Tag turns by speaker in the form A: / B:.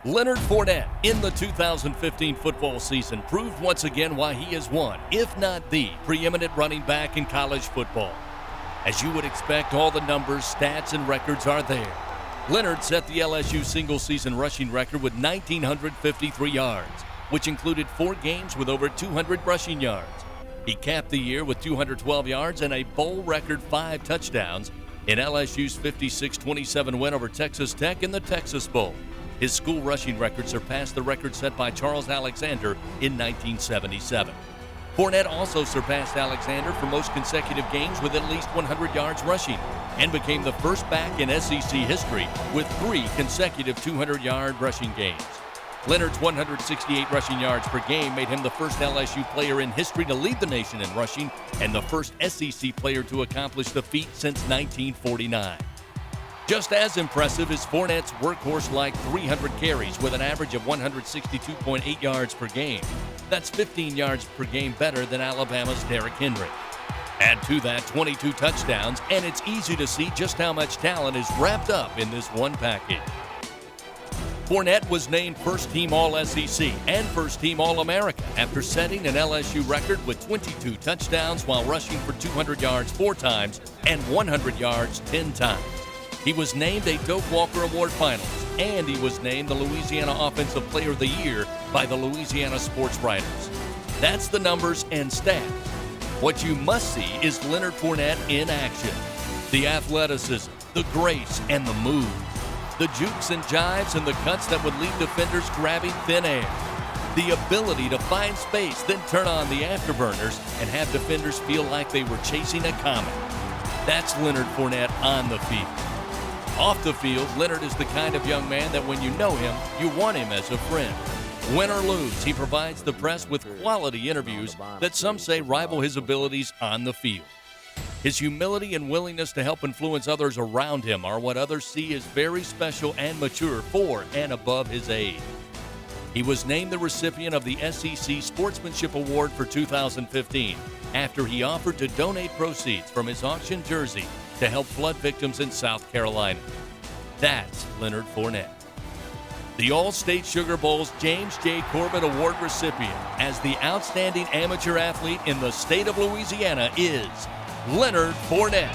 A: Leonard Fournette, in the 2015 football season, proved once again why he is one, if not the, preeminent running back in college football. As you would expect, all the numbers, stats, and records are there. Leonard set the LSU single-season rushing record with 1,953 yards, which included 4 games with over 200 rushing yards. He capped the year with 212 yards and a bowl record 5 touchdowns in LSU's 56-27 win over Texas Tech in the Texas Bowl. His school rushing record surpassed the record set by Charles Alexander in 1977. Fournette also surpassed Alexander for most consecutive games with at least 100 yards rushing and became the first back in SEC history with 3 consecutive 200-yard rushing games. Leonard's 168 rushing yards per game made him the first LSU player in history to lead the nation in rushing and the first SEC player to accomplish the feat since 1949. Just as impressive is Fournette's workhorse-like 300 carries with an average of 162.8 yards per game. That's 15 yards per game better than Alabama's Derrick Henry. Add to that 22 touchdowns, and it's easy to see just how much talent is wrapped up in this one package. Fournette was named First-Team All-SEC and First-Team All-America after setting an LSU record with 22 touchdowns while rushing for 200 yards 4 times and 100 yards 10 times. He was named a Doak Walker Award finalist, and he was named the Louisiana Offensive Player of the Year by the Louisiana sportswriters. That's the numbers and stats. What you must see is Leonard Fournette in action. The athleticism, the grace, and the move. The jukes and jives and the cuts that would leave defenders grabbing thin air. The ability to find space, then turn on the afterburners and have defenders feel like they were chasing a comet. That's Leonard Fournette on the field. Off the field, Leonard is the kind of young man that when you know him, you want him as a friend. Win or lose, he provides the press with quality interviews that some say rival his abilities on the field. His humility and willingness to help influence others around him are what others see as very special and mature for and above his age. He was named the recipient of the SEC Sportsmanship Award for 2015 after he offered to donate proceeds from his auction jersey to help flood victims in South Carolina. That's Leonard Fournette. The Allstate Sugar Bowl's James J. Corbett Award recipient as the outstanding amateur athlete in the state of Louisiana is Leonard Fournette.